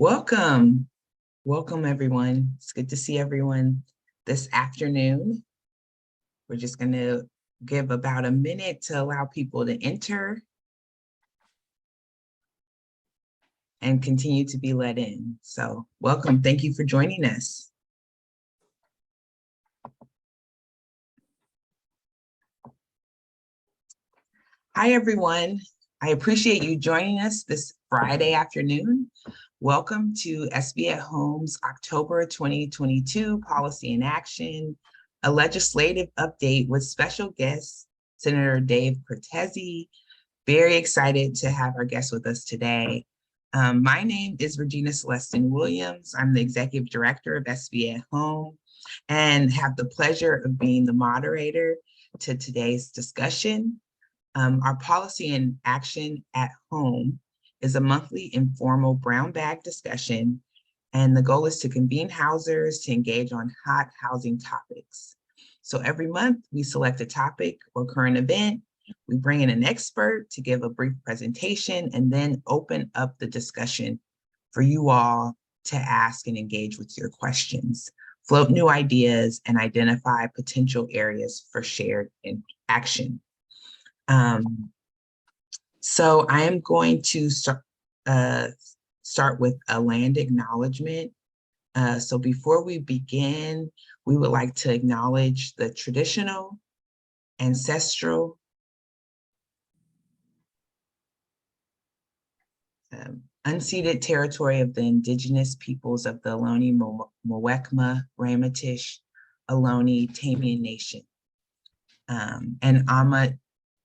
Welcome. Welcome, everyone. It's good to see everyone this afternoon. We're just going to give about a minute to allow people to enter and continue to be let in. So welcome. Thank you for joining us. Hi, everyone. I appreciate you joining us this Friday afternoon. Welcome to SB at Home's October 2022 Policy in Action, a legislative update with special guest, Senator Dave Cortese. Very excited to have our guest with us today. My name is Regina Celestine Williams. I'm the Executive Director of SB at Home and have the pleasure of being the moderator to today's discussion. Our Policy in Action at Home is a monthly informal brown bag discussion, and the goal is to convene housers to engage on hot housing topics. So every month we select a topic or current event, we bring in an expert to give a brief presentation, and then open up the discussion for you all to ask and engage with your questions, float new ideas, and identify potential areas for shared action. So I am going to start with a land acknowledgement. So before we begin, we would like to acknowledge the traditional, ancestral, unceded territory of the indigenous peoples of the Ohlone, Muwekma, Ramatish, Ohlone, Tamian Nation, and Amat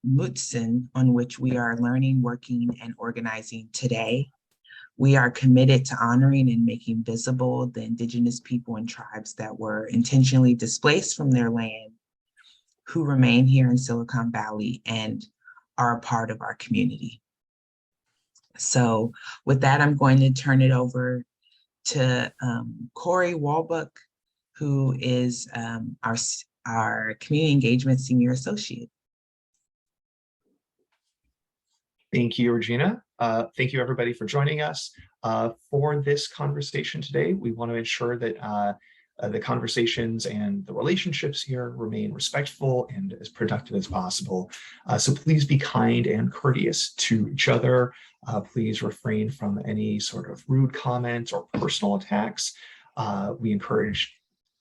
Mutsun, on which we are learning, working, and organizing today. We are committed to honoring and making visible the indigenous people and tribes that were intentionally displaced from their land, who remain here in Silicon Valley and are a part of our community. So with that, I'm going to turn it over to Corey Walbuck, who is our Community Engagement Senior Associate. Thank you, Regina. Thank you, everybody, for joining us. For this conversation today, we want to ensure that the conversations and the relationships here remain respectful and as productive as possible. So please be kind and courteous to each other. Please refrain from any sort of rude comments or personal attacks. We encourage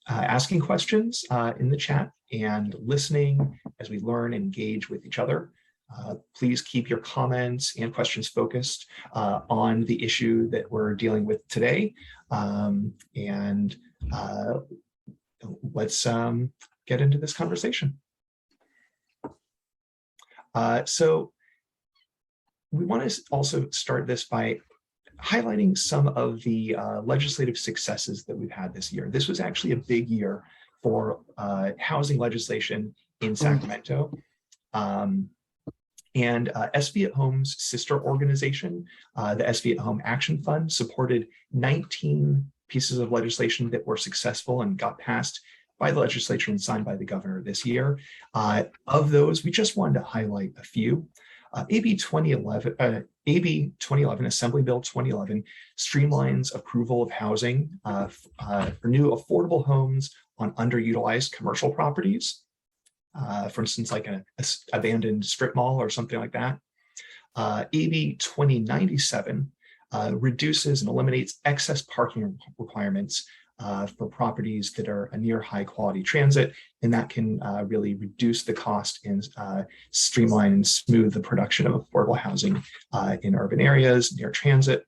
asking questions in the chat and listening as we learn and engage with each other. Please keep your comments and questions focused on the issue that we're dealing with today. Let's get into this conversation. So we want to also start this by highlighting some of the legislative successes that we've had this year. This was actually a big year for housing legislation in Sacramento. And SB at Home's sister organization, the SB at Home Action Fund, supported 19 pieces of legislation that were successful and got passed by the legislature and signed by the governor this year. Of those, we just wanted to highlight a few. AB 2011, Assembly Bill 2011, streamlines approval of housing for new affordable homes on underutilized commercial properties. For instance, like an abandoned strip mall or something like that. AB 2097 reduces and eliminates excess parking requirements for properties that are near high quality transit, and that can really reduce the cost and streamline and smooth the production of affordable housing in urban areas near transit.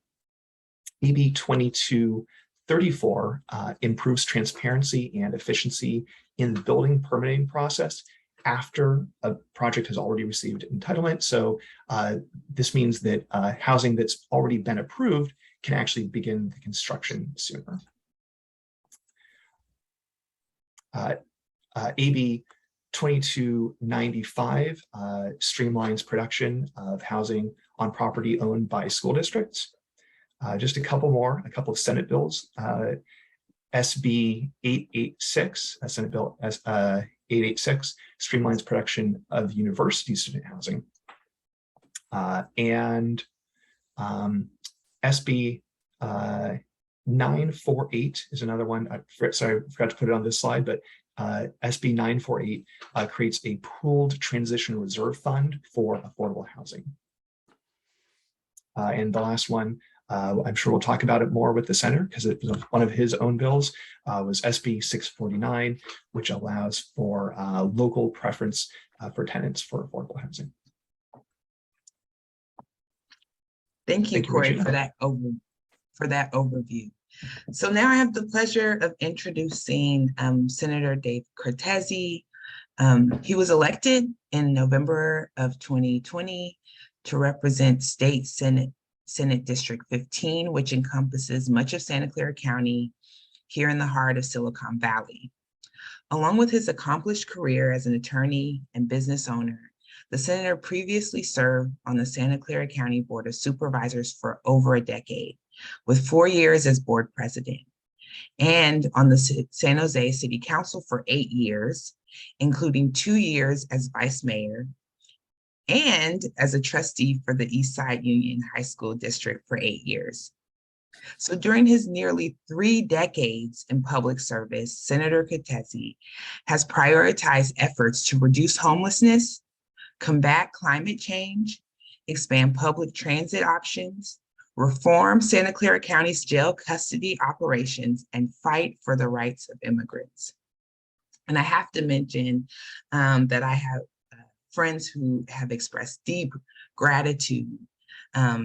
AB 2234 improves transparency and efficiency in the building permitting process after a project has already received entitlement. So this means that housing that's already been approved can actually begin the construction sooner. AB 2295 streamlines production of housing on property owned by school districts. Just a couple of Senate bills. SB 886, Senate Bill 886, streamlines production of university student housing. And SB 948 is another one. Sorry, I forgot to put it on this slide, but SB 948 creates a pooled transition reserve fund for affordable housing. And the last one, I'm sure we'll talk about it more with the senator because it was one of his own bills, was SB 649, which allows for local preference for tenants for affordable housing. Thank you, Corey, for that overview. So now I have the pleasure of introducing Senator Dave Cortese. He was elected in November of 2020 to represent State Senate District 15, which encompasses much of Santa Clara County here in the heart of Silicon Valley. Along with his accomplished career as an attorney and business owner, the senator previously served on the Santa Clara County Board of Supervisors for over a decade, with 4 years as board president, and on the San Jose City Council for 8 years, including 2 years as vice mayor, and as a trustee for the Eastside Union High School District for 8 years. So during his nearly 3 decades in public service, Senator Cortese has prioritized efforts to reduce homelessness, combat climate change, expand public transit options, reform Santa Clara County's jail custody operations, and fight for the rights of immigrants. And I have to mention that I have friends who have expressed deep gratitude.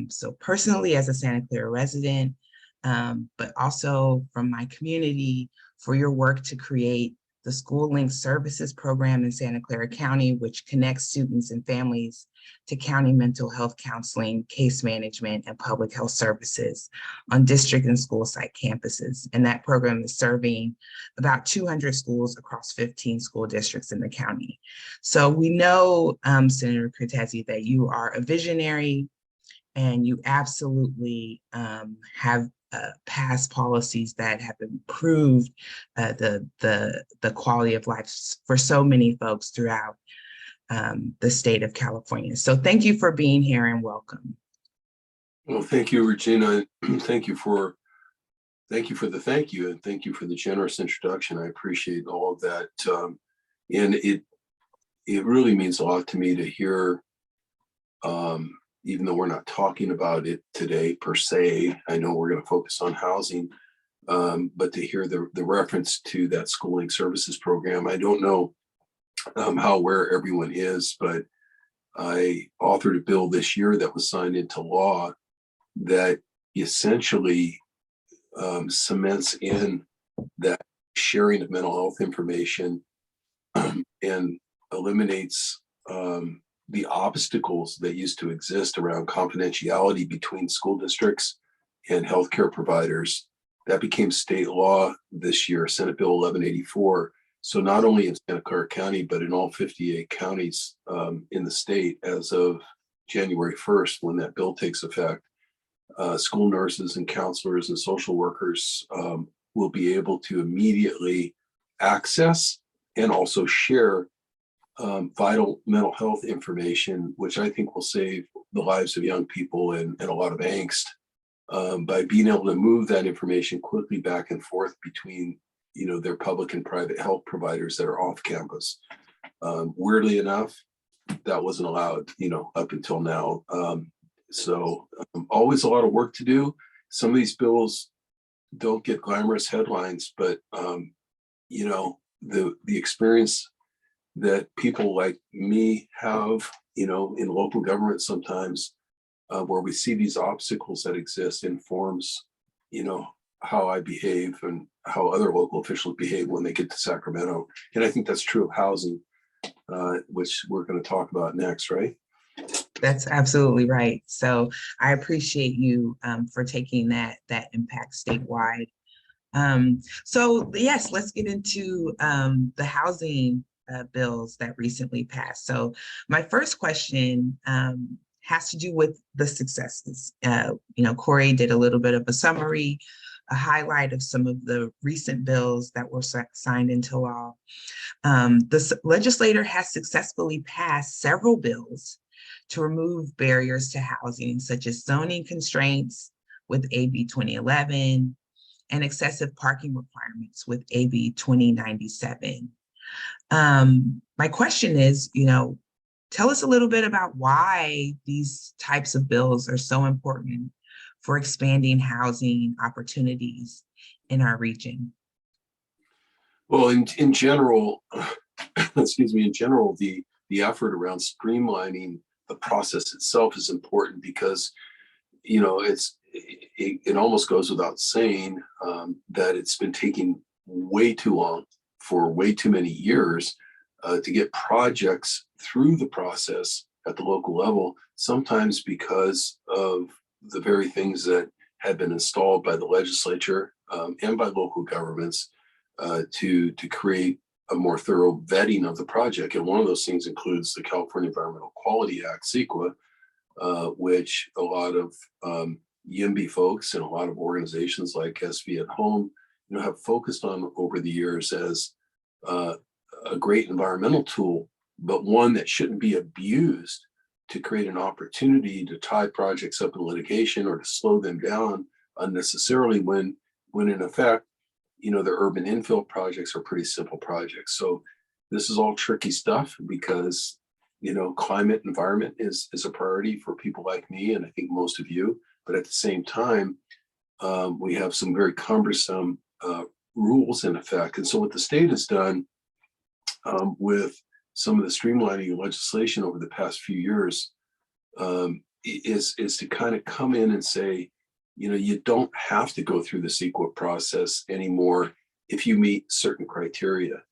So personally as a Santa Clara resident, but also from my community for your work to create the School Link Services Program in Santa Clara County, which connects students and families to county mental health counseling, case management, and public health services on district and school site campuses. And that program is serving about 200 schools across 15 school districts in the county. So we know, Senator Cortese, that you are a visionary and you absolutely have passed policies that have improved the quality of life for so many folks throughout the state of California. So thank you for being here and welcome. Well, thank you, Regina. Thank you for the thank you, and thank you for the generous introduction. I appreciate all of that, and it really means a lot to me to hear. Even though we're not talking about it today per se, I know we're going to focus on housing, but to hear the reference to that schooling services program. I don't know how aware everyone is, but I authored a bill this year that was signed into law that essentially cements in that sharing of mental health information and eliminates the obstacles that used to exist around confidentiality between school districts and healthcare providers. That became state law this year, Senate Bill 1184. So not only in Santa Clara County, but in all 58 counties in the state as of January 1st, when that bill takes effect, school nurses and counselors and social workers will be able to immediately access and also share vital mental health information, which I think will save the lives of young people and a lot of angst by being able to move that information quickly back and forth between, their public and private health providers that are off campus. Weirdly enough, that wasn't allowed, up until now. So always a lot of work to do. Some of these bills don't get glamorous headlines, but the experience that people like me have, in local government sometimes, where we see these obstacles that exist informs, how I behave and how other local officials behave when they get to Sacramento. And I think that's true of housing, which we're going to talk about next, right? That's absolutely right. So I appreciate you for taking that impact statewide. So yes, let's get into the housing bills that recently passed. So my first question has to do with the successes. Corey did a little bit of a summary, a highlight of some of the recent bills that were signed into law. The legislature has successfully passed several bills to remove barriers to housing, such as zoning constraints, with AB 2011 and excessive parking requirements with AB 2097. My question is, tell us a little bit about why these types of bills are so important for expanding housing opportunities in our region. Well, in general, excuse me, in general, the effort around streamlining the process itself is important because, it almost goes without saying that it's been taking way too long for way too many years to get projects through the process at the local level, sometimes because of the very things that had been installed by the legislature and by local governments to create a more thorough vetting of the project. And one of those things includes the California Environmental Quality Act, CEQA, which a lot of YIMBY folks and a lot of organizations like SV at Home, have focused on over the years as a great environmental tool, but one that shouldn't be abused to create an opportunity to tie projects up in litigation or to slow them down unnecessarily when in effect, the urban infill projects are pretty simple projects. So this is all tricky stuff because, climate environment is a priority for people like me, and I think most of you, but at the same time, we have some very cumbersome rules in effect. And so what the state has done with some of the streamlining legislation over the past few years is to kind of come in and say, you don't have to go through the CEQA process anymore if you meet certain criteria.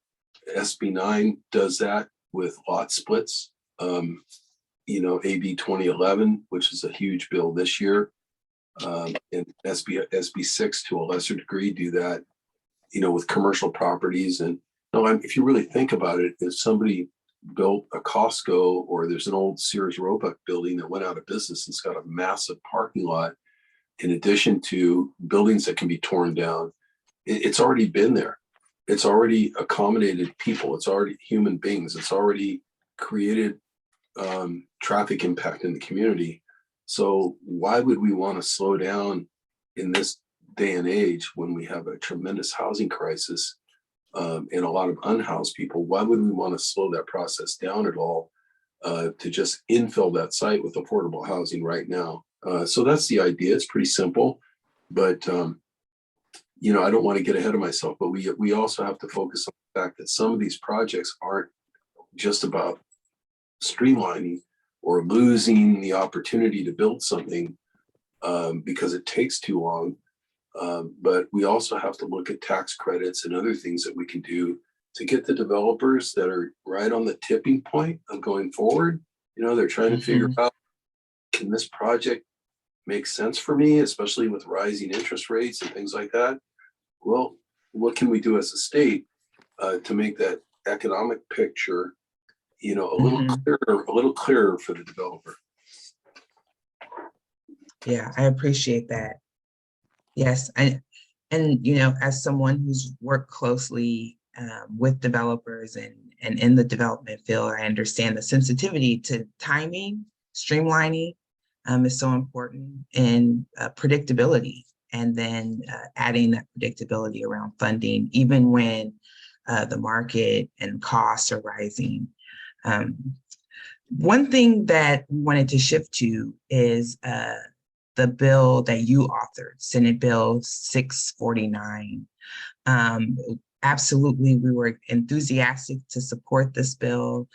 SB 9 does that with lot splits. AB 2011, which is a huge bill this year, and SB 6 to a lesser degree do that, with commercial properties. And if you really think about it, if somebody built a Costco or there's an old Sears Roebuck building that went out of business and it's got a massive parking lot, in addition to buildings that can be torn down, it's already been there. It's already accommodated people. It's already human beings. It's already created traffic impact in the community. So why would we want to slow down in this day and age when we have a tremendous housing crisis and a lot of unhoused people? Why would we want to slow that process down at all to just infill that site with affordable housing right now? So that's the idea. It's pretty simple, but I don't want to get ahead of myself, but we also have to focus on the fact that some of these projects aren't just about streamlining or losing the opportunity to build something because it takes too long. But we also have to look at tax credits and other things that we can do to get the developers that are right on the tipping point of going forward. They're trying to figure out, can this project make sense for me, especially with rising interest rates and things like that? Well, what can we do as a state to make that economic picture, a little clearer for the developer? Yeah, I appreciate that. Yes, and as someone who's worked closely with developers and in the development field, I understand the sensitivity to timing, streamlining is so important, and predictability, and then adding that predictability around funding, even when the market and costs are rising. One thing that we wanted to shift to is the bill that you authored, Senate Bill 649. Absolutely, we were enthusiastic to support this bill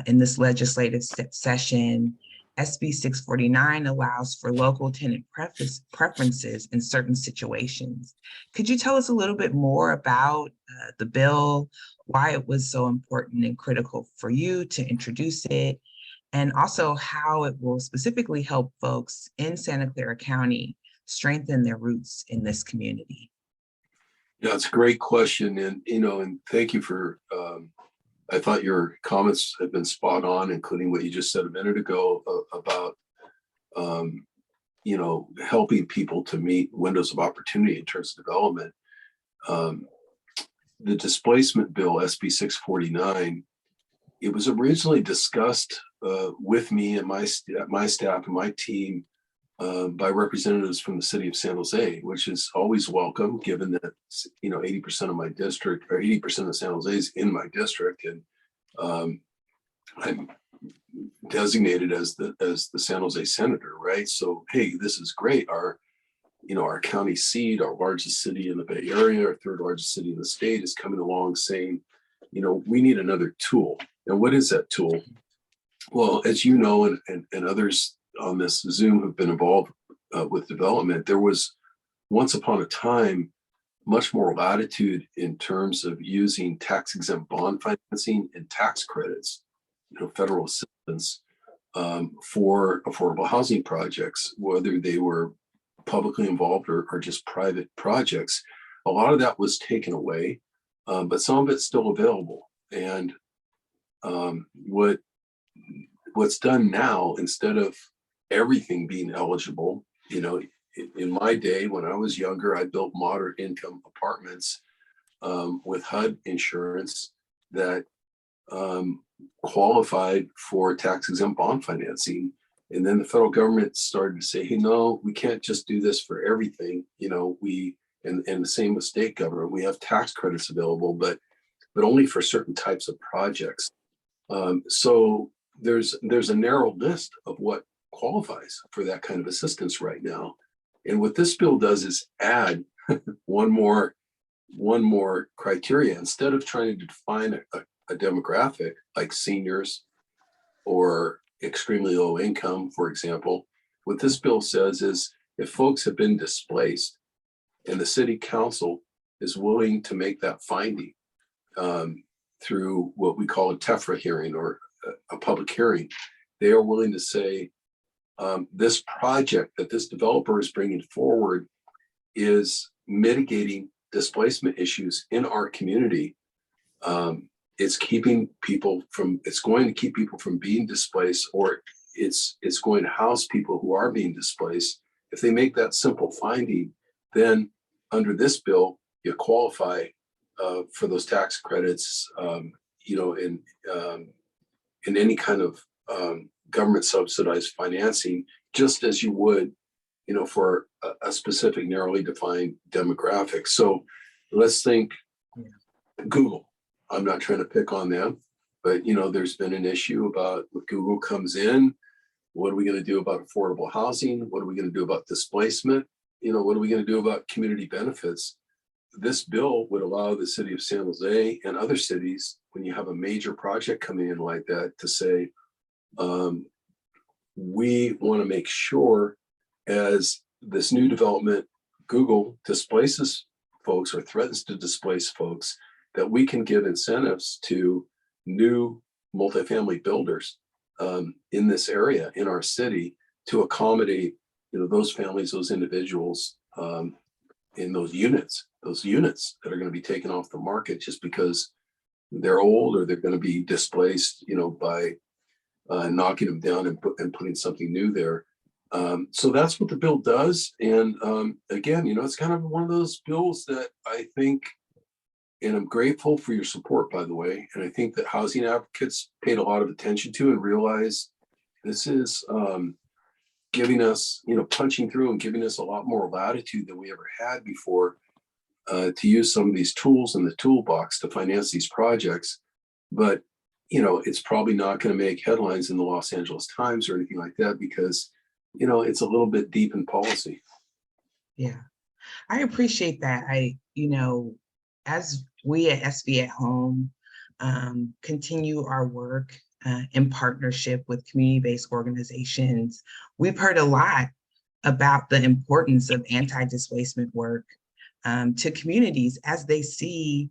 in this legislative session. SB 649 allows for local tenant preferences in certain situations. Could you tell us a little bit more about the bill, why it was so important and critical for you to introduce it, and also how it will specifically help folks in Santa Clara County strengthen their roots in this community? Yeah, it's a great question. And thank you for, I thought your comments have been spot on, including what you just said a minute ago about, helping people to meet windows of opportunity in terms of development. The displacement bill, SB 649, it was originally discussed with me and my staff and my team by representatives from the city of San Jose, which is always welcome, given that 80% of my district, or 80% of San Jose is in my district, and I'm designated as the San Jose senator, right? So hey, this is great. Our county seat, our largest city in the Bay Area, our third largest city in the state, is coming along saying, we need another tool. And what is that tool? Well, as you know, and others on this Zoom have been involved with development, there was once upon a time much more latitude in terms of using tax-exempt bond financing and tax credits, federal assistance for affordable housing projects, whether they were publicly involved or just private projects. A lot of that was taken away, but some of it's still available. And what's done now, instead of everything being eligible, in my day when I was younger, I built moderate income apartments with HUD insurance that qualified for tax exempt bond financing. And then the federal government started to say, hey, no, we can't just do this for everything. And the same with state government, we have tax credits available, but only for certain types of projects. So there's a narrow list of what qualifies for that kind of assistance right now. And what this bill does is add one more criteria. Instead of trying to define a demographic like seniors or extremely low income, for example, what this bill says is if folks have been displaced and the city council is willing to make that finding through what we call a TEFRA hearing or a public hearing, they are willing to say this project that this developer is bringing forward is mitigating displacement issues in our community. It's going to keep people from being displaced, or it's going to house people who are being displaced. If they make that simple finding, then under this bill, you qualify for those tax credits, in any kind of government subsidized financing, just as you would, for a specific narrowly defined demographic. So let's think Google. I'm not trying to pick on them, but there's been an issue about when Google comes in, what are we going to do about affordable housing? What are we going to do about displacement? What are we going to do about community benefits? This bill would allow the city of San Jose and other cities, when you have a major project coming in like that, to say, we want to make sure as this new development, Google displaces folks or threatens to displace folks, that we can give incentives to new multifamily builders in this area, in our city, to accommodate those families, those individuals in those units that are going to be taken off the market just because they're old or they're going to be displaced, by knocking them down and putting something new there. So that's what the bill does. And again, it's kind of one of those bills that I think, and I'm grateful for your support, by the way, and I think that housing advocates paid a lot of attention to and realized this is giving us, punching through and giving us a lot more latitude than we ever had before to use some of these tools in the toolbox to finance these projects. But, it's probably not going to make headlines in the Los Angeles Times or anything like that because, it's a little bit deep in policy. Yeah, I appreciate that. As we at SB at Home continue our work in partnership with community-based organizations, we've heard a lot about the importance of anti-displacement work to communities as they see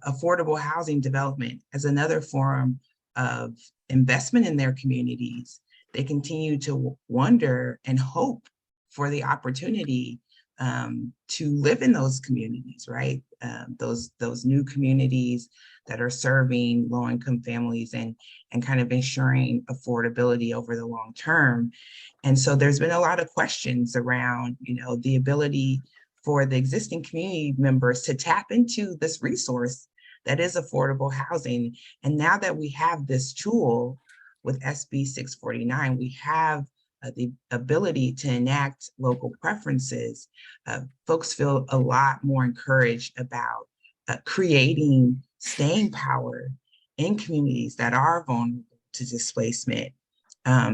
affordable housing development as another form of investment in their communities. They continue to wonder and hope for the opportunity to live in those communities, right? Those new communities that are serving low-income families and kind of ensuring affordability over the long term. And so there's been a lot of questions around, the ability for the existing community members to tap into this resource that is affordable housing. And now that we have this tool with SB 649, we have the ability to enact local preferences, folks feel a lot more encouraged about creating staying power in communities that are vulnerable to displacement,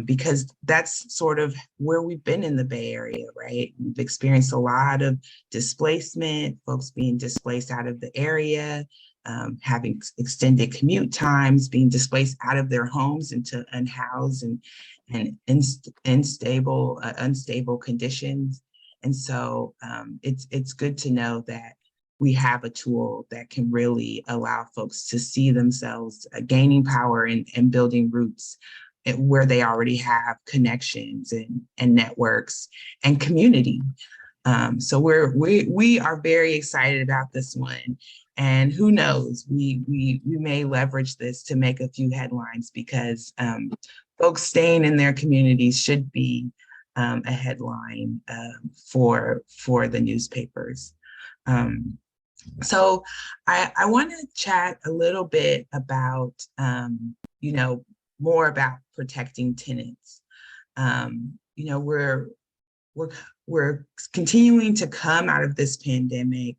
because that's sort of where we've been in the Bay Area, right? We've experienced a lot of displacement, folks being displaced out of the area, having extended commute times, being displaced out of their homes into unhoused and unstable conditions. And so it's good to know that we have a tool that can really allow folks to see themselves gaining power and building roots where they already have connections and networks and community. So we are very excited about this one. And who knows, we may leverage this to make a few headlines, because folks staying in their communities should be a headline for the newspapers. So I want to chat a little bit about, more about protecting tenants. We're continuing to come out of this pandemic,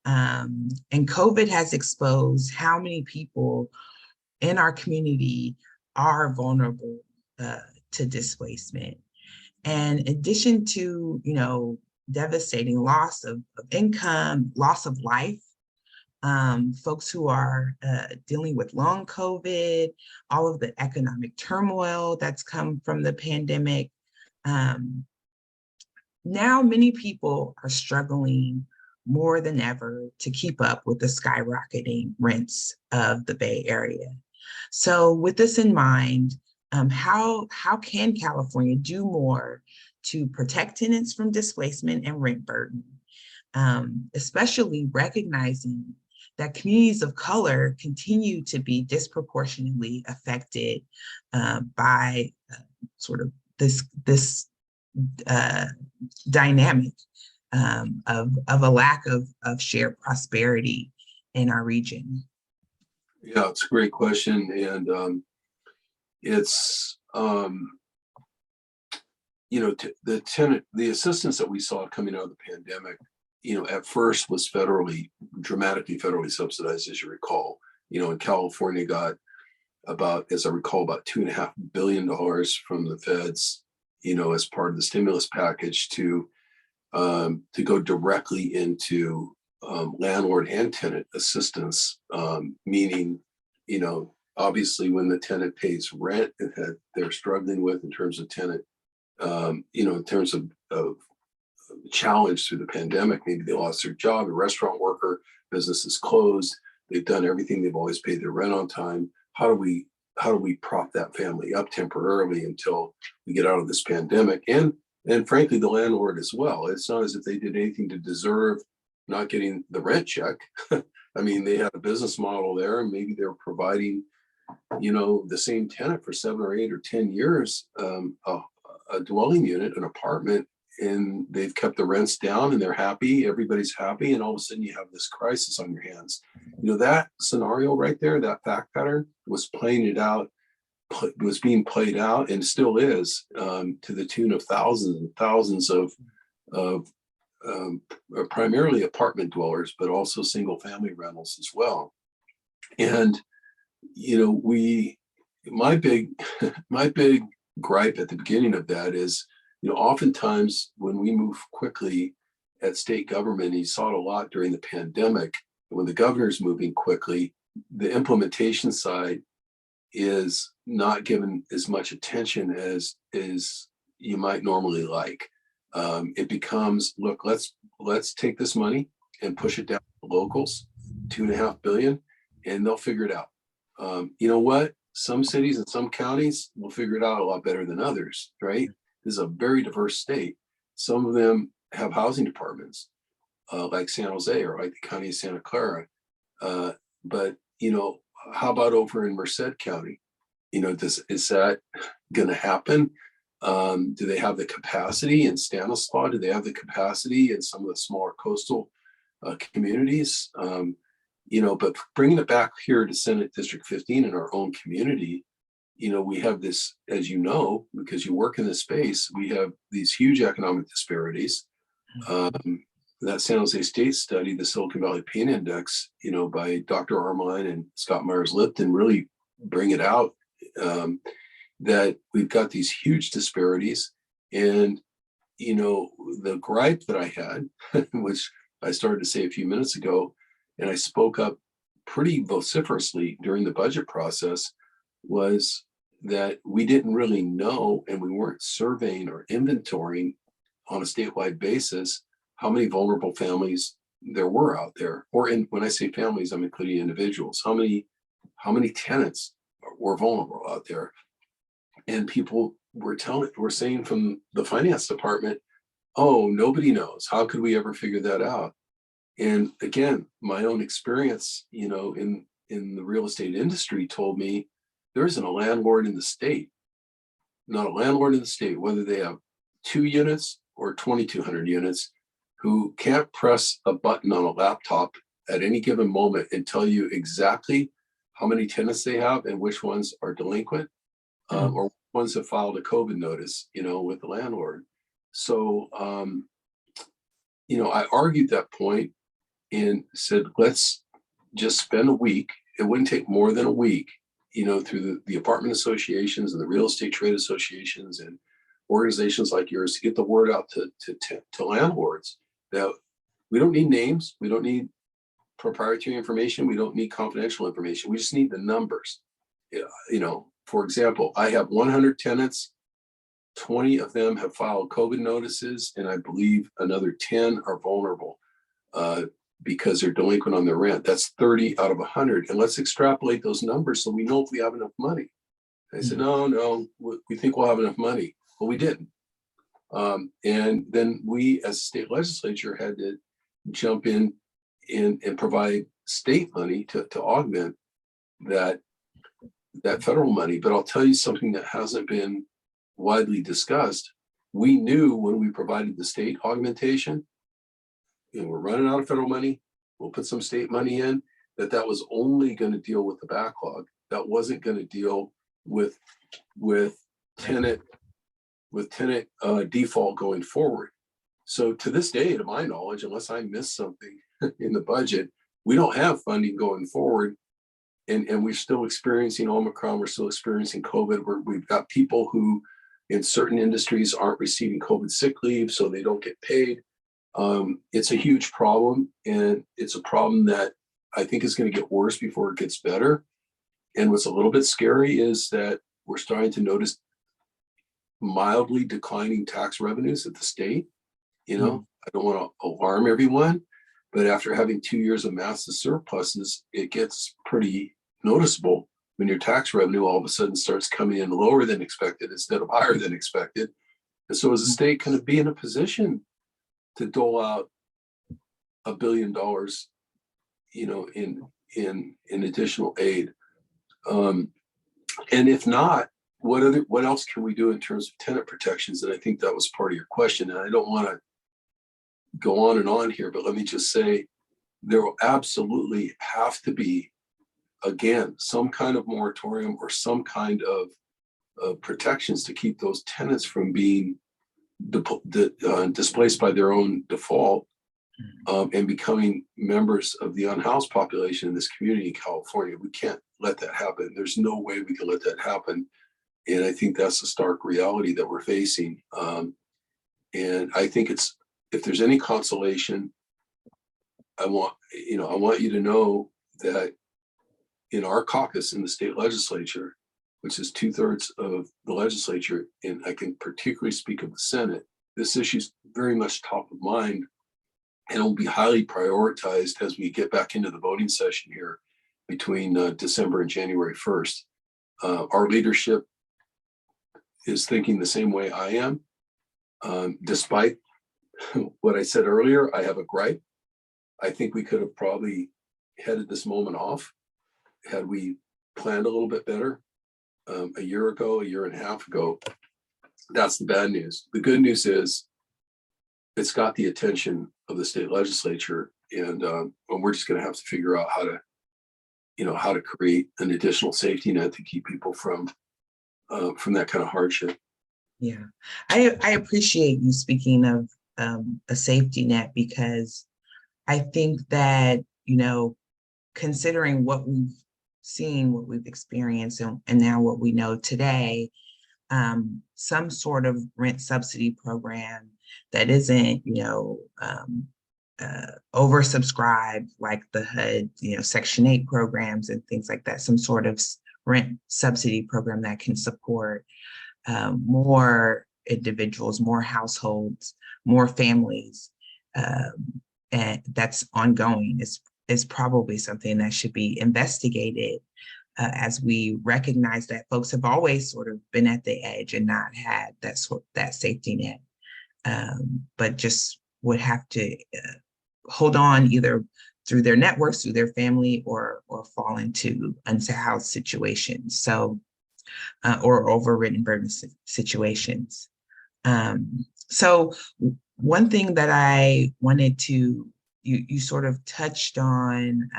and COVID has exposed how many people in our community are vulnerable to displacement. And in addition to, devastating loss of income, loss of life, folks who are dealing with long COVID, all of the economic turmoil that's come from the pandemic. Now many people are struggling more than ever to keep up with the skyrocketing rents of the Bay Area. So with this in mind, how can California do more to protect tenants from displacement and rent burden, especially recognizing that communities of color continue to be disproportionately affected by sort of this dynamic of a lack of shared prosperity in our region? Yeah, it's a great question. And it's, the assistance that we saw coming out of the pandemic, at first was dramatically federally subsidized, as you recall. And California got as I recall, about $2.5 billion from the feds, as part of the stimulus package to go directly into landlord and tenant assistance, meaning, obviously when the tenant pays rent that they're struggling with in terms of tenant, in terms of challenge through the pandemic, maybe they lost their job, a restaurant worker, business is closed, they've done everything, they've always paid their rent on time. How do we prop that family up temporarily until we get out of this pandemic? And frankly, the landlord as well. It's not as if they did anything to deserve not getting the rent check. I mean, they had a business model there, and maybe they're providing, the same tenant for 7 or 8 or 10 years, a dwelling unit, an apartment, and they've kept the rents down and they're happy, everybody's happy, and all of a sudden you have this crisis on your hands. That scenario right there, that fact pattern was being played out and still is, to the tune of thousands and thousands of primarily apartment dwellers, but also single family rentals as well. And my big gripe at the beginning of that is, oftentimes when we move quickly at state government, you saw it a lot during the pandemic, when the governor's moving quickly, the implementation side is not given as much attention as you might normally like. It becomes, look, let's take this money and push it down to locals, $2.5 billion, and they'll figure it out. You know what? Some cities and some counties will figure it out a lot better than others, right? This is a very diverse state. Some of them have housing departments, like San Jose or like the county of Santa Clara. But how about over in Merced County? Is that going to happen? Do they have the capacity in Stanislaus? Do they have the capacity in some of the smaller coastal communities? But bringing it back here to Senate District 15 in our own community, we have this, as we because you work in this space, we have these huge economic disparities. That San Jose State study, the Silicon Valley Pain Index, by Dr. Armine and Scott Myers-Lipton, really bring it out, that we've got these huge disparities. And, the gripe that I had, which I started to say a few minutes ago, and I spoke up pretty vociferously during the budget process, was that we didn't really know, and we weren't surveying or inventorying on a statewide basis how many vulnerable families there were out there. When I say families, I'm including individuals. How many tenants were vulnerable out there? And people were saying from the finance department, oh, nobody knows. How could we ever figure that out? And again, my own experience, in the real estate industry told me there isn't a landlord in the state, not a landlord in the state, whether they have 2 units or 2,200 units, who can't press a button on a laptop at any given moment and tell you exactly how many tenants they have and which ones are delinquent, or ones have filed a COVID notice, with the landlord. So, I argued that point and said, let's just spend a week. It wouldn't take more than a week, through the apartment associations and the real estate trade associations and organizations like yours to get the word out to landlords that we don't need names, we don't need proprietary information, we don't need confidential information. We just need the numbers. For example, I have 100 tenants, 20 of them have filed COVID notices, and I believe another 10 are vulnerable because they're delinquent on their rent. That's 30 out of 100. And let's extrapolate those numbers so we know if we have enough money. I said, no, we think we'll have enough money. Well, we didn't. And then we as a state legislature had to jump in and provide state money to augment that federal money. But I'll tell you something that hasn't been widely discussed. We knew when we provided the state augmentation, we're running out of federal money, we'll put some state money in, that was only going to deal with the backlog. That wasn't going to deal with tenant default going forward. So to this day, to my knowledge, unless I missed something in the budget, we don't have funding going forward. And we're still experiencing Omicron, we're still experiencing COVID, we've got people who in certain industries aren't receiving COVID sick leave, so they don't get paid. It's a huge problem, and it's a problem that I think is going to get worse before it gets better. And what's a little bit scary is that we're starting to notice mildly declining tax revenues at the state. I don't want to alarm everyone, but after having 2 years of massive surpluses, it gets pretty noticeable when your tax revenue all of a sudden starts coming in lower than expected instead of higher than expected. And so is the state going to be in a position to dole out $1 billion, in additional aid? And if not, what else can we do in terms of tenant protections? And I think that was part of your question. And I don't want to go on and on here, but let me just say there will absolutely have to be, again, some kind of moratorium or some kind of protections to keep those tenants from being displaced by their own default, and becoming members of the unhoused population in this community in California. We can't let that happen. There's no way we can let that happen. And I think that's the stark reality that we're facing. And I think if there's any consolation, I want you to know that in our caucus in the state legislature, which is 2/3 of the legislature, and I can particularly speak of the Senate, this issue is very much top of mind, and it will be highly prioritized as we get back into the voting session here between December and January 1st. Our leadership is thinking the same way I am. Despite what I said earlier, I have a gripe. I think we could have probably headed this moment off had we planned a little bit better a year ago, a year and a half ago. That's the bad news. The good news is it's got the attention of the state legislature, and we're just going to have to figure out how to create an additional safety net to keep people from that kind of hardship. Yeah, I appreciate you speaking of a safety net, because I think that, considering what we've seen, what we've experienced, and now what we know today, some sort of rent subsidy program that isn't, oversubscribed, like the HUD, Section 8 programs and things like that, some sort of rent subsidy program that can support more individuals, more households, more families, and that's ongoing. Is probably something that should be investigated, as we recognize that folks have always sort of been at the edge and not had that safety net, but just would have to hold on either through their networks, through their family, or fall into unhoused situations. So, or overridden burden situations. So one thing that I wanted to, you sort of touched on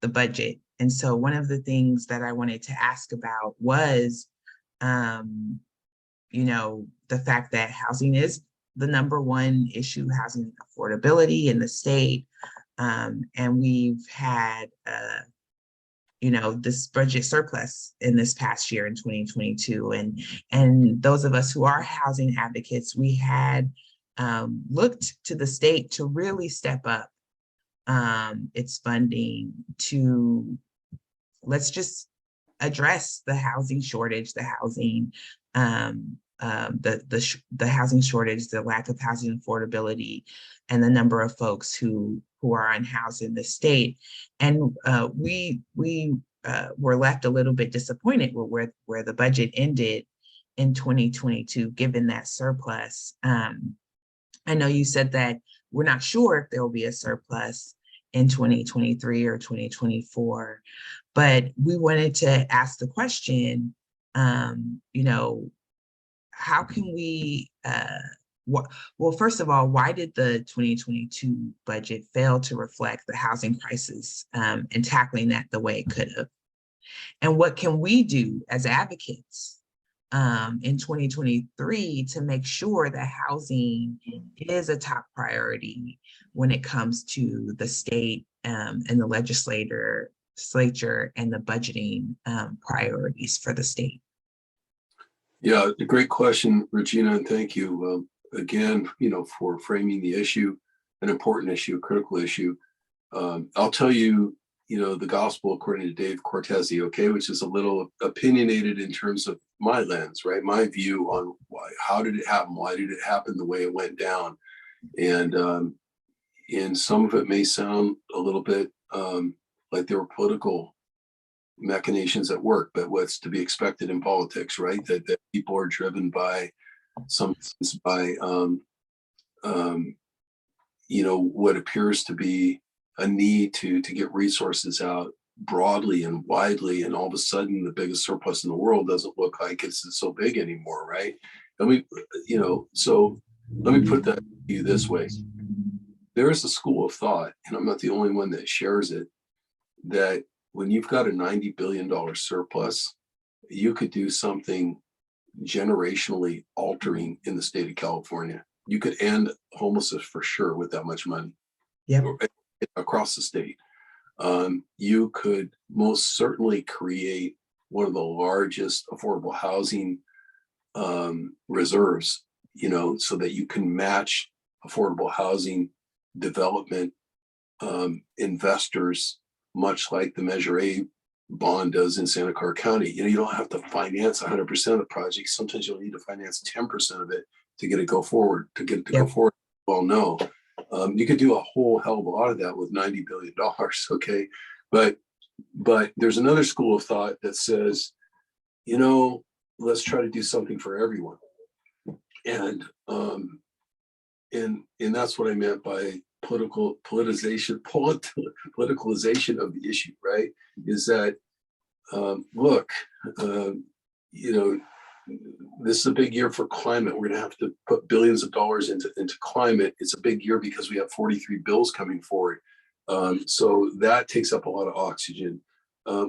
the budget. And so one of the things that I wanted to ask about was, the fact that housing is the #1 issue, housing affordability in the state. And we've had, this budget surplus in this past year in 2022. And those of us who are housing advocates, we had looked to the state to really step up its funding to, let's just address the housing shortage, the housing, the housing shortage, the lack of housing affordability, and the number of folks who are unhoused in the state. And we were left a little bit disappointed with where the budget ended in 2022, given that surplus. I know you said that we're not sure if there will be a surplus in 2023 or 2024, but we wanted to ask the question, how can we, well, first of all, why did the 2022 budget fail to reflect the housing crisis and tackling that the way it could have? And what can we do as advocates in 2023 to make sure that housing is a top priority when it comes to the state and the legislature and the budgeting priorities for the state? Yeah, a great question, Regina, and thank you again, for framing the issue, an important issue, a critical issue. I'll tell you, the gospel according to Dave Cortese, okay, which is a little opinionated in terms of my lens, right? My view on how did it happen? Why did it happen the way it went down? And some of it may sound a little bit like there were political machinations at work, but what's to be expected in politics, right? That people are driven by what appears to be a need to get resources out broadly and widely, and all of a sudden the biggest surplus in the world doesn't look like it's so big anymore, right? So let me put that to you this way. There is a school of thought, and I'm not the only one that shares it, that when you've got a $90 billion surplus, you could do something generationally altering in the state of California. You could end homelessness for sure with that much money. Yep. Across the state. You could most certainly create one of the largest affordable housing reserves, so that you can match affordable housing development investors, much like the Measure A bond does in Santa Clara County. You don't have to finance 100% of the project. Sometimes you'll need to finance 10% of it to get it go forward, go forward. Well, no, you could do a whole hell of a lot of that with $90 billion. Okay. But there's another school of thought that says, let's try to do something for everyone. And that's what I meant by politicalization of the issue, right? Is that, look, this is a big year for climate. We're going to have to put billions of dollars into climate. It's a big year because we have 43 bills coming forward. So that takes up a lot of oxygen.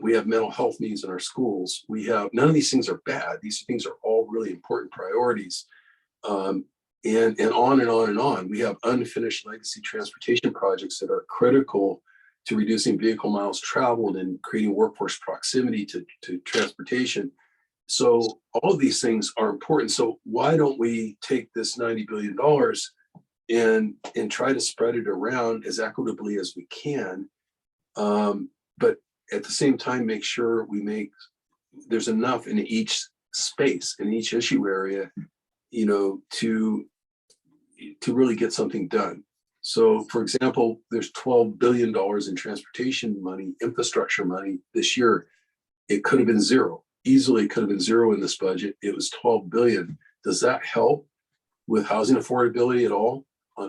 We have mental health needs in our schools. We have, none of these things are bad. These things are all really important priorities. And on and on and on. We have unfinished legacy transportation projects that are critical to reducing vehicle miles traveled and creating workforce proximity to transportation. So all of these things are important. So why don't we take this $90 billion and try to spread it around as equitably as we can, but at the same time make sure there's enough in each space, in each issue area, to really get something done. So, for example, there's $12 billion in transportation money, infrastructure money this year. It could have been zero. Easily could have been zero in this budget. It was 12 billion. Does that help with housing affordability at all?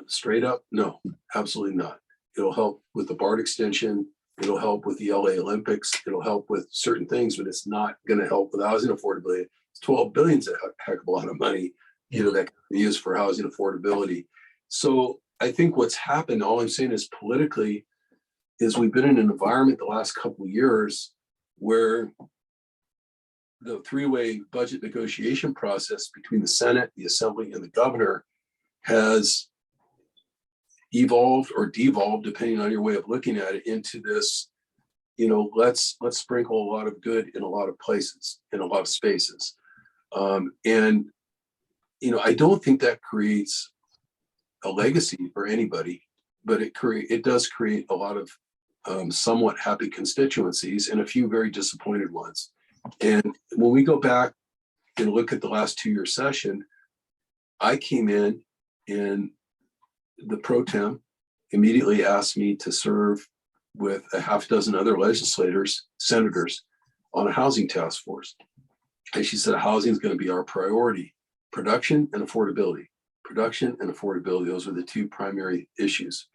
Straight up? No, absolutely not. It'll help with the BART extension. It'll help with the LA Olympics. It'll help with certain things, but it's not going to help with housing affordability. 12 billion is a heck of a lot of money, that can be used for housing affordability. So I think what's happened, all I'm saying is politically, is we've been in an environment the last couple of years where the three-way budget negotiation process between the Senate, the Assembly, and the governor has evolved or devolved, depending on your way of looking at it, into this, let's sprinkle a lot of good in a lot of places, in a lot of spaces. And I don't think that creates a legacy for anybody, but it does create a lot of somewhat happy constituencies and a few very disappointed ones. And when we go back and look at the last 2-year session, I came in and the pro tem immediately asked me to serve with a half dozen other senators on a housing task force. And she said, housing is going to be our priority. Production and affordability. Production and affordability. Those are the two primary issues.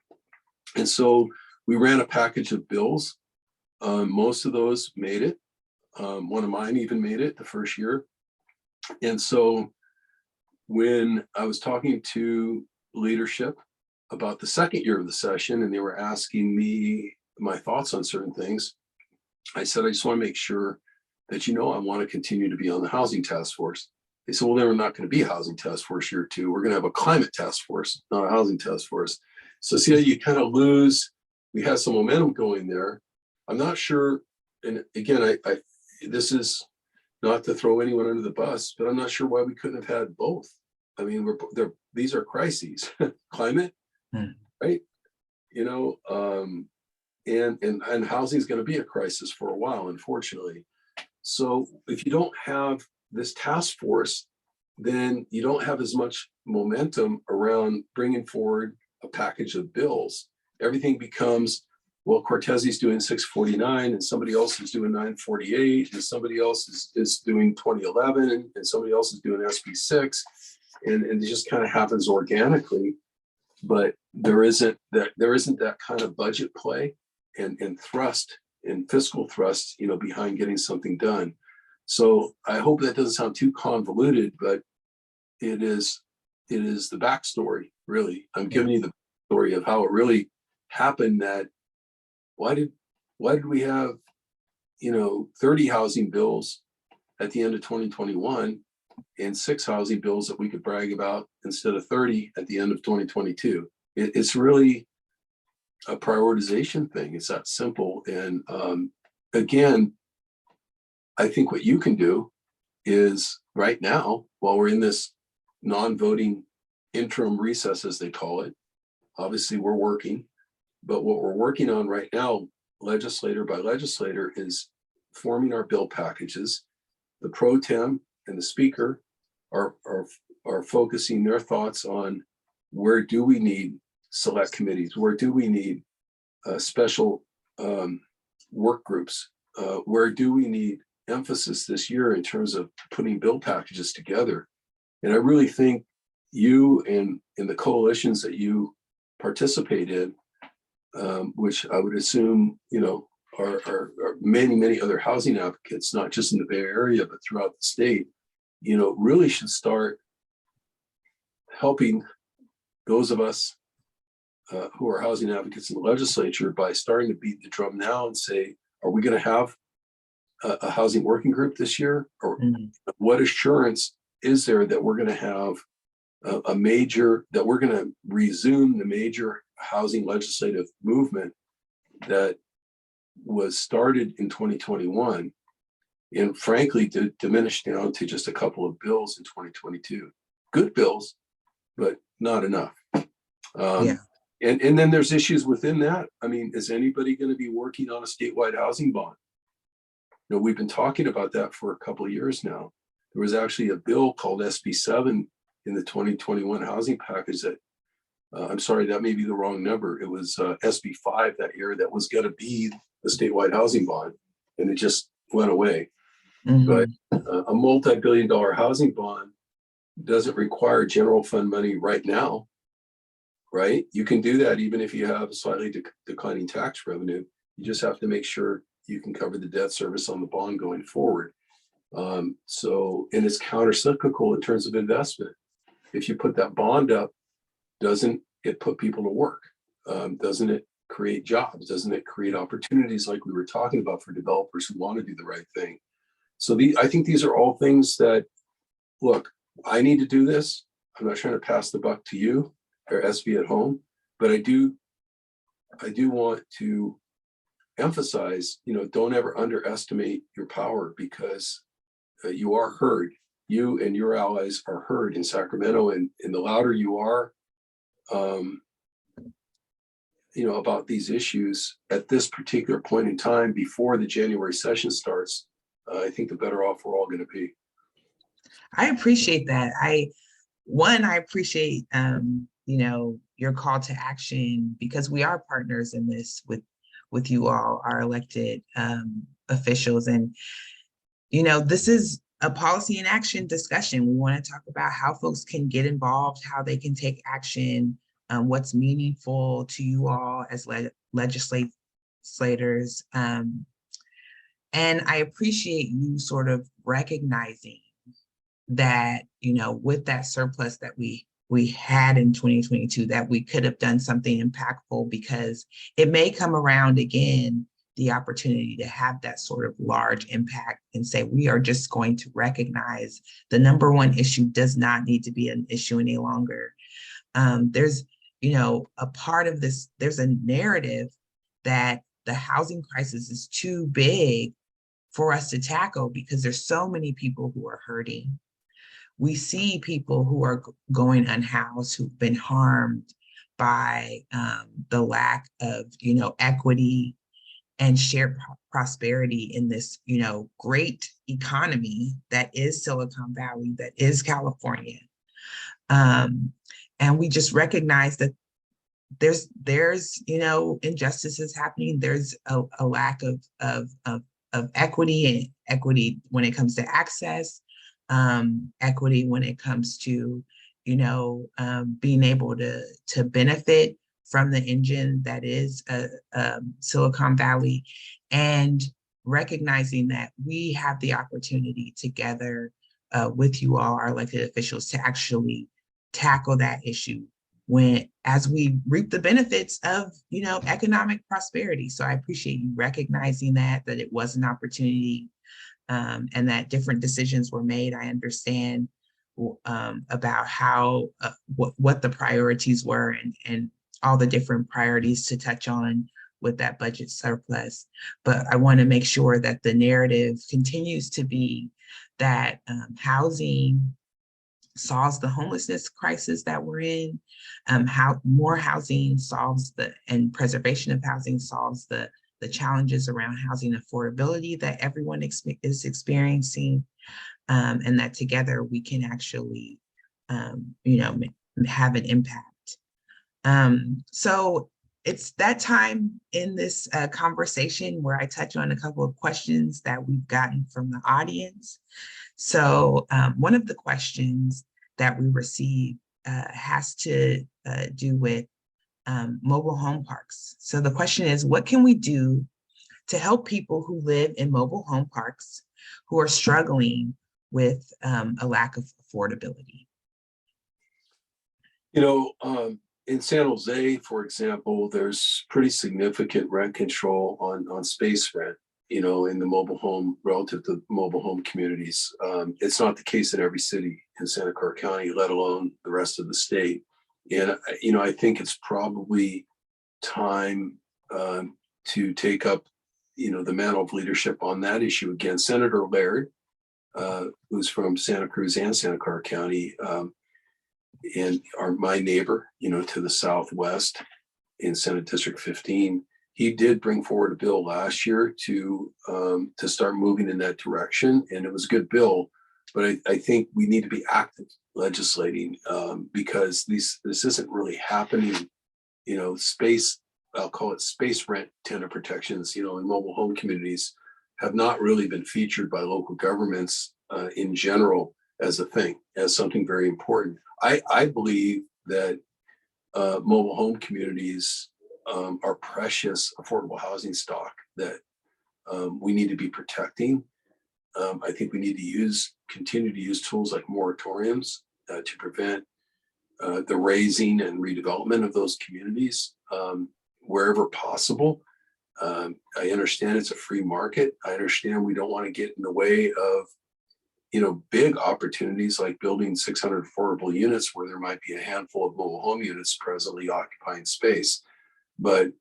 And so we ran a package of bills. Most of those made it. One of mine even made it the first year. And so when I was talking to leadership about the second year of the session, and they were asking me my thoughts on certain things, I said, I just want to make sure that I want to continue to be on the housing task force. They said, well, then we're not going to be a housing task force year 2. We're going to have a climate task force, not a housing task force. So see how you kind of lose. We had some momentum going there. I'm not sure. And again, this is not to throw anyone under the bus, but I'm not sure why we couldn't have had both. I mean, these are crises, climate, right? And housing is going to be a crisis for a while, unfortunately. So if you don't have this task force, then you don't have as much momentum around bringing forward a package of bills. Everything becomes, well, Cortese's doing 649 and somebody else is doing 948 and somebody else is doing 2011 and somebody else is doing SB6. And it just kind of happens organically, but there isn't that kind of budget play and thrust and fiscal thrust, behind getting something done. So I hope that doesn't sound too convoluted, but it is the backstory, really. I'm giving you the story of how it really happened. That why did we have 30 housing bills at the end of 2021 and 6 housing bills that we could brag about instead of 30 at the end of 2022? It's really a prioritization thing. It's that simple. And again, I think what you can do is right now, while we're in this non-voting interim recess, as they call it, obviously we're working, but what we're working on right now, legislator by legislator, is forming our bill packages. The pro tem and the speaker are focusing their thoughts on where do we need select committees, where do we need special work groups, where do we need emphasis this year in terms of putting bill packages together. And I really think you and the coalitions that you participate in, which I would assume, are many other housing advocates, not just in the Bay Area, but throughout the state, really should start helping those of us who are housing advocates in the legislature by starting to beat the drum now and say, are we going to have a housing working group this year? Or Mhm. what assurance is there that we're going to have that we're going to resume the major housing legislative movement that was started in 2021 and frankly diminished down to just a couple of bills in 2022? Good bills, but not enough. Yeah. And then there's issues within that. I mean, is anybody going to be working on a statewide housing bond? We've been talking about that for a couple of years now. There was actually a bill called SB 7 in the 2021 housing package that, I'm sorry, that may be the wrong number. It was SB 5 that year that was going to be the statewide housing bond, and it just went away. But a multi-billion-dollar housing bond doesn't require general fund money right now, right? You can do that even if you have slightly declining tax revenue. You just have to make sure you can cover the debt service on the bond going forward. And it's counter-cyclical in terms of investment. If you put that bond up, doesn't it put people to work? Doesn't it create jobs? Doesn't it create opportunities like we were talking about for developers who want to do the right thing? So I think these are all things that, look, I need to do this. I'm not trying to pass the buck to you or SB at home, but I do want to emphasize, don't ever underestimate your power, because you are heard. You and your allies are heard in Sacramento, and the louder you are, about these issues at this particular point in time before the January session starts, I think the better off we're all going to be. I appreciate that. I appreciate, your call to action, because we are partners in this with you all, our elected officials. And, this is a policy and action discussion. We want to talk about how folks can get involved, how they can take action, what's meaningful to you all as legislators. And I appreciate you sort of recognizing that, with that surplus that we had in 2022, that we could have done something impactful, because it may come around again, the opportunity to have that sort of large impact and say, we are just going to recognize the number one issue does not need to be an issue any longer. There's, a part of this, there's a narrative that the housing crisis is too big for us to tackle because there's so many people who are hurting. We see people who are going unhoused, who've been harmed by the lack of, equity and shared prosperity in this, great economy that is Silicon Valley, that is California. And we just recognize that there's injustices happening. There's a lack of equity, and equity when it comes to access, equity when it comes to, being able to benefit from the engine that is Silicon Valley, and recognizing that we have the opportunity together with you all, our elected officials, to actually tackle that issue as we reap the benefits of, economic prosperity. So I appreciate you recognizing that it was an opportunity, and that different decisions were made. I understand about how, what the priorities were, and all the different priorities to touch on with that budget surplus. But I want to make sure that the narrative continues to be that housing solves the homelessness crisis that we're in. How more housing solves and preservation of housing solves the challenges around housing affordability that everyone is experiencing, and that together we can actually, have an impact. So it's that time in this conversation where I touch on a couple of questions that we've gotten from the audience. So one of the questions that we received has to do with mobile home parks. So the question is, what can we do to help people who live in mobile home parks who are struggling with a lack of affordability? In San Jose, for example, there's pretty significant rent control on space rent. in the mobile home, relative to mobile home communities. It's not the case in every city in Santa Clara County, let alone the rest of the state. And, I think it's probably time to take up, the mantle of leadership on that issue again. Senator Laird, who's from Santa Cruz and Santa Clara County, and are my neighbor, to the southwest in Senate District 15. He did bring forward a bill last year to start moving in that direction, and it was a good bill. But I think we need to be active legislating because this isn't really happening. Space, I'll call it space rent tenant protections, in mobile home communities have not really been featured by local governments in general as a thing, as something very important. I believe that mobile home communities are precious affordable housing stock that we need to be protecting. I think we need to continue to use tools like moratoriums to prevent the raising and redevelopment of those communities wherever possible. I understand it's a free market. I understand we don't want to get in the way of big opportunities like building 600 affordable units where there might be a handful of mobile home units presently occupying space. But,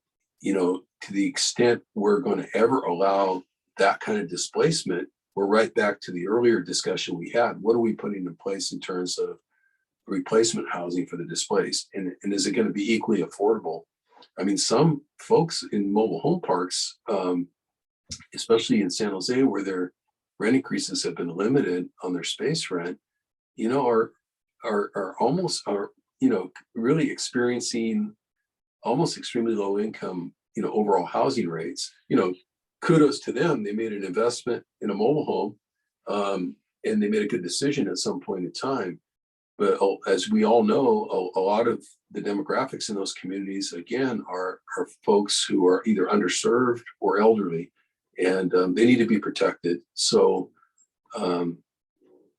to the extent we're going to ever allow that kind of displacement, we're right back to the earlier discussion we had. What are we putting in place in terms of replacement housing for the displaced? And is it going to be equally affordable? I mean, some folks in mobile home parks, especially in San Jose, where their rent increases have been limited on their space rent, are almost really experiencing almost extremely low income, overall housing rates. Kudos to them. They made an investment in a mobile home, and they made a good decision at some point in time. But as we all know, a lot of the demographics in those communities, again, are folks who are either underserved or elderly, and they need to be protected. So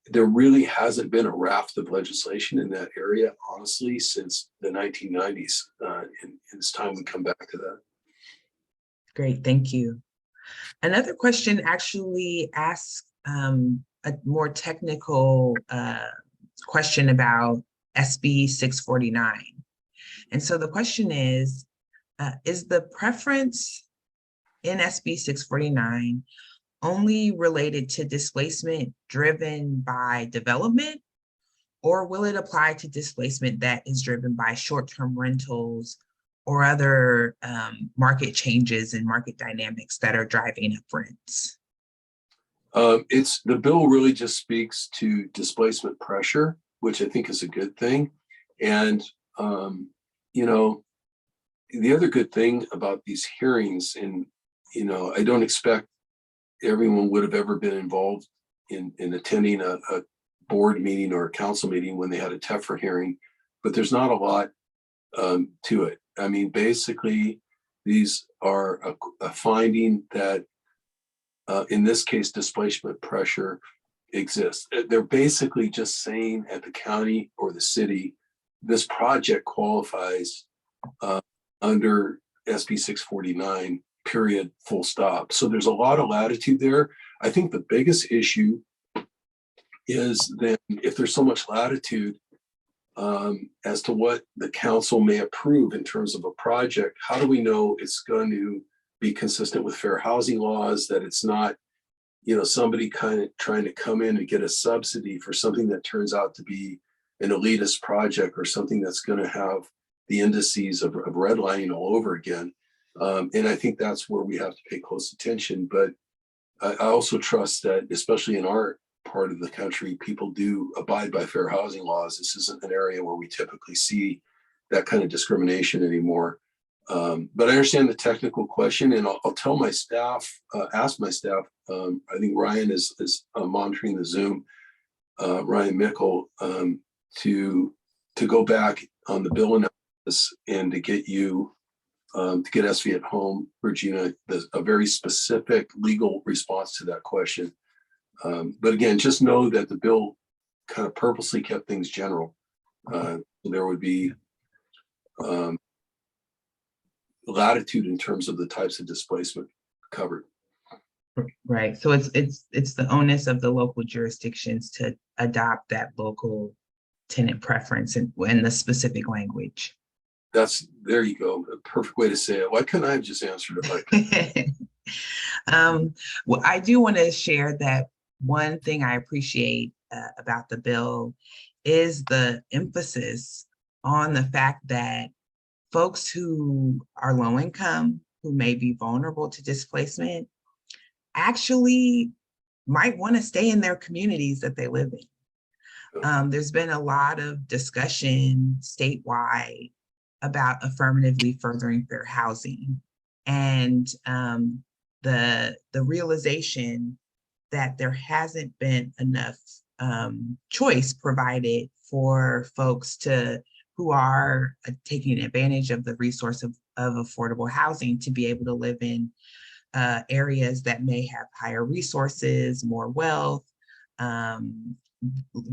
there really hasn't been a raft of legislation in that area, honestly, since the 1990s. And it's time we come back to that. Great, thank you. Another question actually asks a more technical question about SB 649. And so the question is the preference in SB 649 only related to displacement driven by development, or will it apply to displacement that is driven by short-term rentals or other market changes and market dynamics that are driving up rents? The bill really just speaks to displacement pressure, which I think is a good thing. And, the other good thing about these hearings, and, I don't expect everyone would have ever been involved in attending a board meeting or a council meeting when they had a TEFRA hearing, but there's not a lot to it. I mean, basically, these are a finding that in this case, displacement pressure exists. They're basically just saying at the county or the city, this project qualifies under SB 649, period, full stop. So there's a lot of latitude there. I think the biggest issue is then if there's so much latitude as to what the council may approve in terms of a project, how do we know it's going to be consistent with fair housing laws, that it's not, somebody kind of trying to come in and get a subsidy for something that turns out to be an elitist project or something that's going to have the indices of redlining all over again. And I think that's where we have to pay close attention. But I also trust that, especially in our part of the country, people do abide by fair housing laws. This isn't an area where we typically see that kind of discrimination anymore. But I understand the technical question, and I'll tell my staff, ask my staff. I think Ryan is monitoring the Zoom, Ryan Mickle, to go back on the bill analysis and to get you, to get SV at home, Regina, a very specific legal response to that question. But again, just know that the bill kind of purposely kept things general. There would be latitude in terms of the types of displacement covered. Right. So it's the onus of the local jurisdictions to adopt that local tenant preference in the specific language. There you go. A perfect way to say it. Why couldn't I have just answered it like that? Well, I do want to share that one thing I appreciate about the bill is the emphasis on the fact that folks who are low income, who may be vulnerable to displacement, actually might want to stay in their communities that they live in. There's been a lot of discussion statewide about affirmatively furthering fair housing, and the realization that there hasn't been enough choice provided for folks who are taking advantage of the resource of affordable housing to be able to live in areas that may have higher resources, more wealth,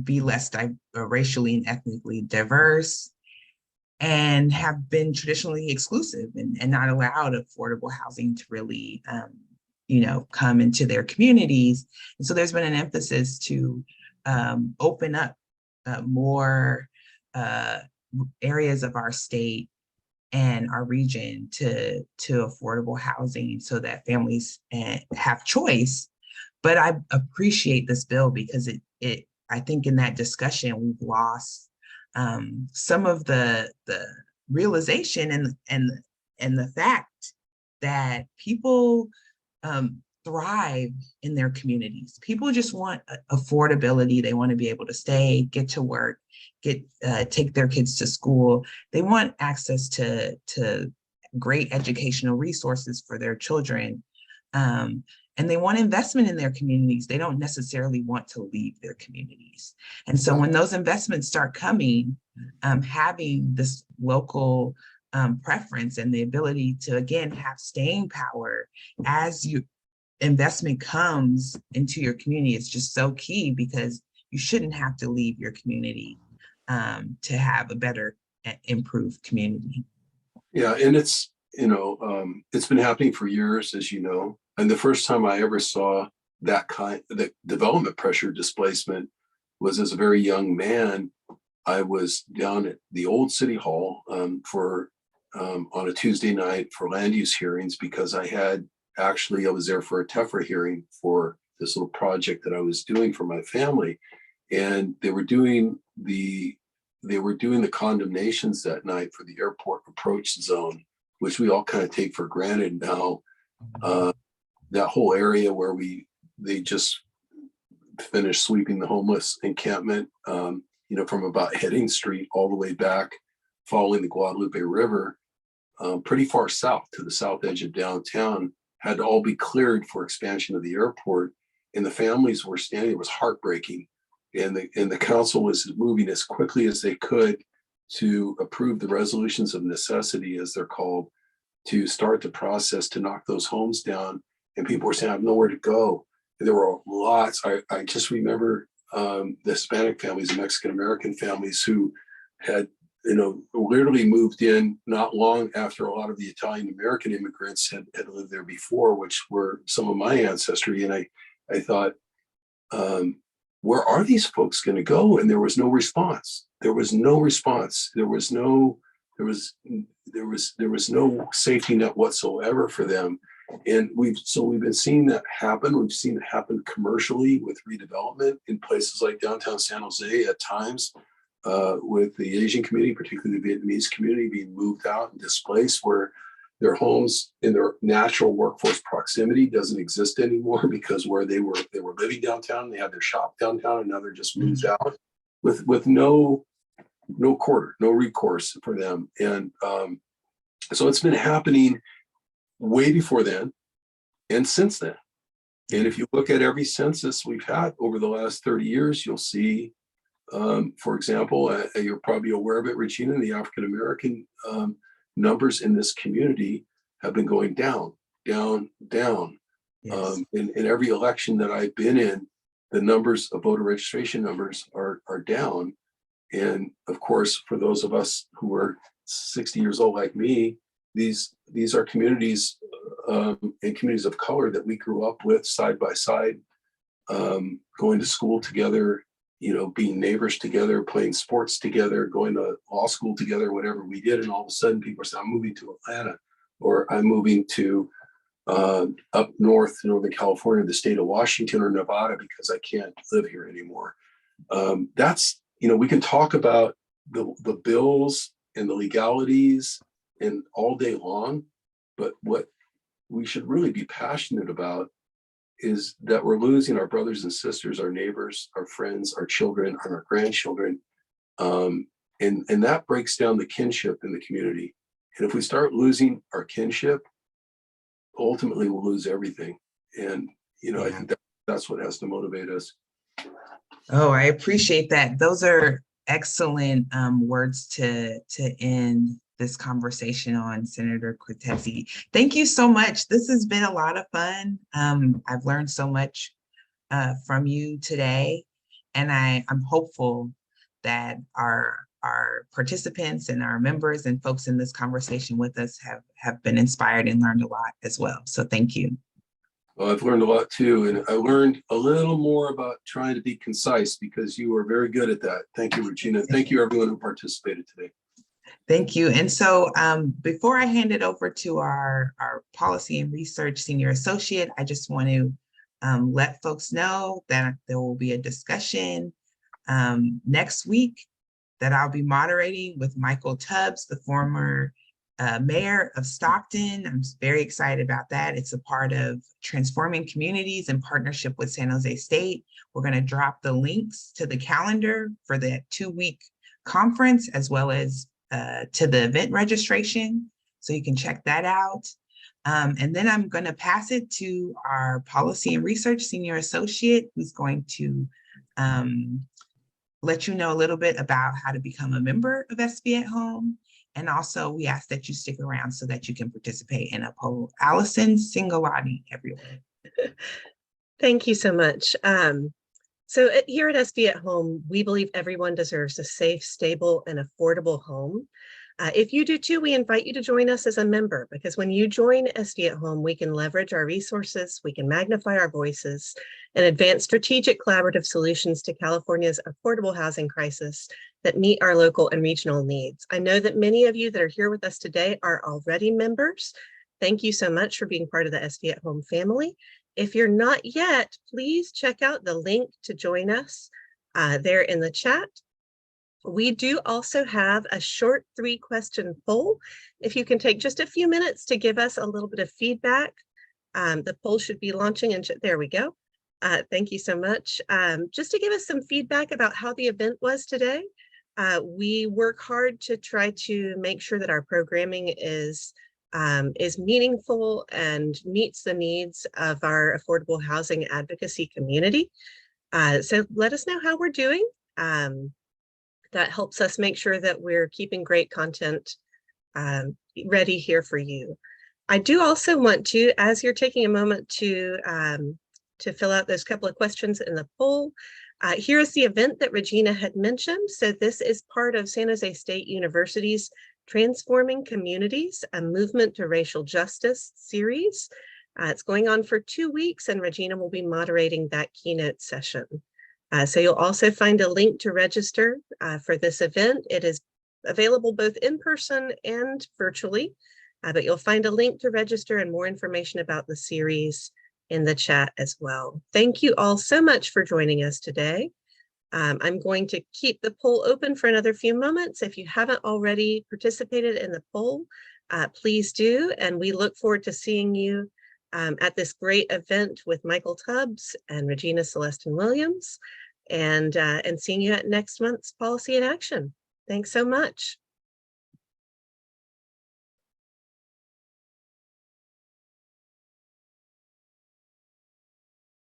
be less racially and ethnically diverse, and have been traditionally exclusive and not allowed affordable housing to really, come into their communities. And so there's been an emphasis to open up more areas of our state and our region to affordable housing so that families have choice. But I appreciate this bill because I think in that discussion, we've lost some of the realization and the fact that people thrive in their communities. People just want affordability. They want to be able to stay, get to work, take their kids to school. They want access to great educational resources for their children. And they want investment in their communities. They don't necessarily want to leave their communities. And so when those investments start coming, having this local preference and the ability to, again, have staying power as investment comes into your community, it's just so key, because you shouldn't have to leave your community to have a better, improved community. Yeah, and it's been happening for years, as you know. And the first time I ever saw the development pressure displacement was as a very young man. I was down at the old city hall on a Tuesday night for land use hearings, because I was there for a TEFRA hearing for this little project that I was doing for my family. And they were doing the condemnations that night for the airport approach zone, which we all kind of take for granted now. That whole area where they just finished sweeping the homeless encampment, from about Heading Street all the way back, following the Guadalupe River, pretty far south to the south edge of downtown, had to all be cleared for expansion of the airport. And the families were standing. It was heartbreaking. And the council was moving as quickly as they could to approve the resolutions of necessity, as they're called, to start the process to knock those homes down. And people were saying, I have nowhere to go. And there were lots. I just remember the Hispanic families, the Mexican-American families who had, literally moved in not long after a lot of the Italian-American immigrants had lived there before, which were some of my ancestry. And I thought, where are these folks going to go? And there was no response. There was no response. There was no safety net whatsoever for them. And we've been seeing that happen. We've seen it happen commercially with redevelopment in places like downtown San Jose at times, with the Asian community, particularly the Vietnamese community, being moved out and displaced, where their homes in their natural workforce proximity doesn't exist anymore, because where they were living downtown, they had their shop downtown, and now they're just moved out with no recourse for them. And so it's been happening way before then and since then. And if you look at every census we've had over the last 30 years, you'll see, for example, you're probably aware of it, Regina, the African-American numbers in this community have been going down. Yes. In every election that I've been in, the numbers of voter registration numbers are down. And of course, for those of us who are 60 years old like me, these are communities and communities of color that we grew up with side by side, going to school together, being neighbors together, playing sports together, going to law school together, whatever we did. And all of a sudden people say, I'm moving to Atlanta, or I'm moving to up north, Northern California, the state of Washington or Nevada, because I can't live here anymore. That's, we can talk about the bills and the legalities and all day long, but what we should really be passionate about is that we're losing our brothers and sisters, our neighbors, our friends, our children, and our grandchildren. And that breaks down the kinship in the community. And if we start losing our kinship, ultimately we'll lose everything. And, I think that's what has to motivate us. Oh, I appreciate that. Those are excellent words to end this conversation on, Senator Cortese. Thank you so much. This has been a lot of fun. I've learned so much from you today, and I'm hopeful that our participants and our members and folks in this conversation with us have been inspired and learned a lot as well. So thank you. Well, I've learned a lot too, and I learned a little more about trying to be concise, because you are very good at that. Thank you, Regina. Thank you, everyone who participated today. Thank you. And so before I hand it over to our policy and research senior associate, I just want to let folks know that there will be a discussion next week that I'll be moderating with Michael Tubbs, the former mayor of Stockton. I'm very excited about that. It's a part of Transforming Communities in partnership with San Jose State. We're going to drop the links to the calendar for that 2-week conference, as well as to the event registration, so you can check that out. And then I'm going to pass it to our policy and research senior associate, who's going to let you know a little bit about how to become a member of SB at Home. And also we ask that you stick around so that you can participate in a poll. Allison Singolani, everyone. Thank you so much. So here at SB at Home, we believe everyone deserves a safe, stable, and affordable home. If you do too, we invite you to join us as a member, because when you join SB at Home, we can leverage our resources, we can magnify our voices, and advance strategic collaborative solutions to California's affordable housing crisis that meet our local and regional needs. I know that many of you that are here with us today are already members. Thank you so much for being part of the SB at Home family. If you're not yet, please check out the link to join us there in the chat. We do also have a short 3-question poll. If you can take just a few minutes to give us a little bit of feedback. The poll should be launching, and there we go. Thank you so much. Just to give us some feedback about how the event was today. We work hard to try to make sure that our programming is meaningful and meets the needs of our affordable housing advocacy community. So let us know how we're doing. That helps us make sure that we're keeping great content ready here for you. I do also want to, as you're taking a moment to fill out those couple of questions in the poll, here's the event that Regina had mentioned. So this is part of San Jose State University's Transforming Communities, a Movement to Racial Justice series. It's going on for 2 weeks, and Regina will be moderating that keynote session. So you'll also find a link to register for this event. It is available both in person and virtually, but you'll find a link to register and more information about the series in the chat as well. Thank you all so much for joining us today. I'm going to keep the poll open for another few moments. If you haven't already participated in the poll, please do. And we look forward to seeing you at this great event with Michael Tubbs and Regina Celestin Williams, and seeing you at next month's Policy in Action. Thanks so much.